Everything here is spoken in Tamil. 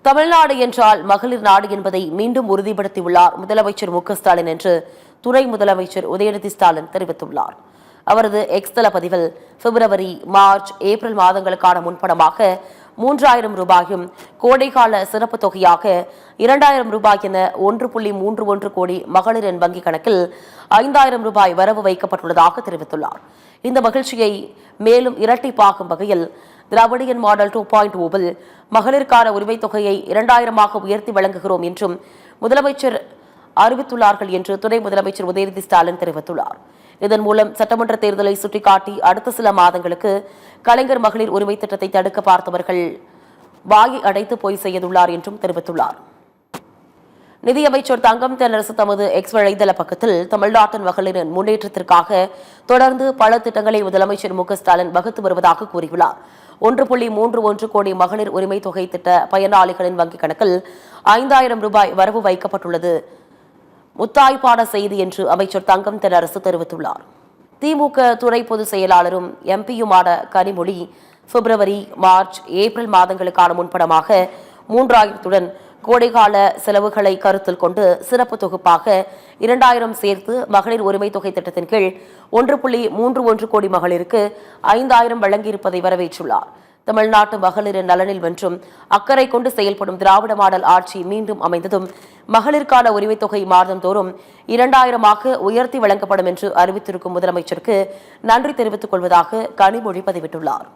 தமிழ்நாடு என்றால் மகளிர் நாடு என்பதை மீண்டும் உறுதிப்படுத்தியுள்ளார் முதலமைச்சர் மு.க.ஸ்டாலின் என்று துணை முதலமைச்சர் உதயநிதி ஸ்டாலின் தெரிவித்துள்ளார். அவரது எக்ஸ் தள பதிவில் பிப்ரவரி, மார்ச், ஏப்ரல் மாதங்களுக்கான முன்பணமாக 3000 ரூபாயும், கோடைக்கால சிறப்பு தொகையாக 2000 ரூபாய் என 1.31 கோடி மகளிரின் வங்கிக் கணக்கில் 5000 ரூபாய் வரவு வைக்கப்பட்டுள்ளதாக தெரிவித்துள்ளார். இந்த மகிழ்ச்சியை மேலும் இரட்டிப்பாக்கும் வகையில் திராவிடியன் மாடல் 2.0 மகளிருக்கான உரிமைத் தொகையை 2000ஆக உயர்த்தி வழங்குகிறோம் என்றும் முதலமைச்சர் அறிவித்துள்ளார்கள் என்று துணை முதலமைச்சர் உதயநிதி ஸ்டாலின் தெரிவித்துள்ளார். இதன் மூலம் சட்டமன்ற தேர்தலை சுட்டிக்காட்டி அடுத்த சில மாதங்களுக்கு கலைஞர் மகளிர் உரிமை திட்டத்தை தடுக்க பார்த்தவர்கள் வாயை அடைத்து பொய் செய்துள்ளார் என்றும் தெரிவித்துள்ளார். நிதியமைச்சர் தங்கம் தென்னரசு தமது எக்ஸ் வலைதள பக்கத்தில் தமிழ்நாட்டின் மகளிரின் முன்னேற்றத்திற்காக தொடர்ந்து பல திட்டங்களை முதலமைச்சர் மு.க.ஸ்டாலின் வகுத்து வருவதாக கூறியுள்ளார். 1.31 கோடி மகளிர் உரிமை தொகை திட்ட பயனாளிகளின் வங்கிக் கணக்கில் 5000 ரூபாய் வரவு வைக்கப்பட்டுள்ளது முத்தாய்ப்பான செய்தி என்று அமைச்சர் தங்கம் தென்னரசு தெரிவித்துள்ளார். திமுக துணை பொதுச் செயலாளரும் எம்பியுமான கனிமொழி பிப்ரவரி, மார்ச், ஏப்ரல் மாதங்களுக்கான முன்பணமாக 3000 கோடைகால செலவுகளை கருத்தில் கொண்டு சிறப்பு தொகுப்பாக 2000 சேர்த்து மகளிர் உரிமை தொகை திட்டத்தின் கீழ் 1.31 கோடி மகளிருக்கு 5000 வழங்கியிருப்பதை வரவேற்றுள்ளார். தமிழ்நாட்டு மகளிரின் நலனில் வென்றும் அக்கறை கொண்டு செயல்படும் திராவிட மாடல் ஆட்சி மீண்டும் அமைந்ததும் மகளிருக்கான உரிமைத் தொகை மாதந்தோறும் 2000ஆக உயர்த்தி வழங்கப்படும் என்று அறிவித்திருக்கும் முதலமைச்சருக்கு நன்றி தெரிவித்துக் கொள்வதாக கனிமொழி பதிவிட்டுள்ளார்.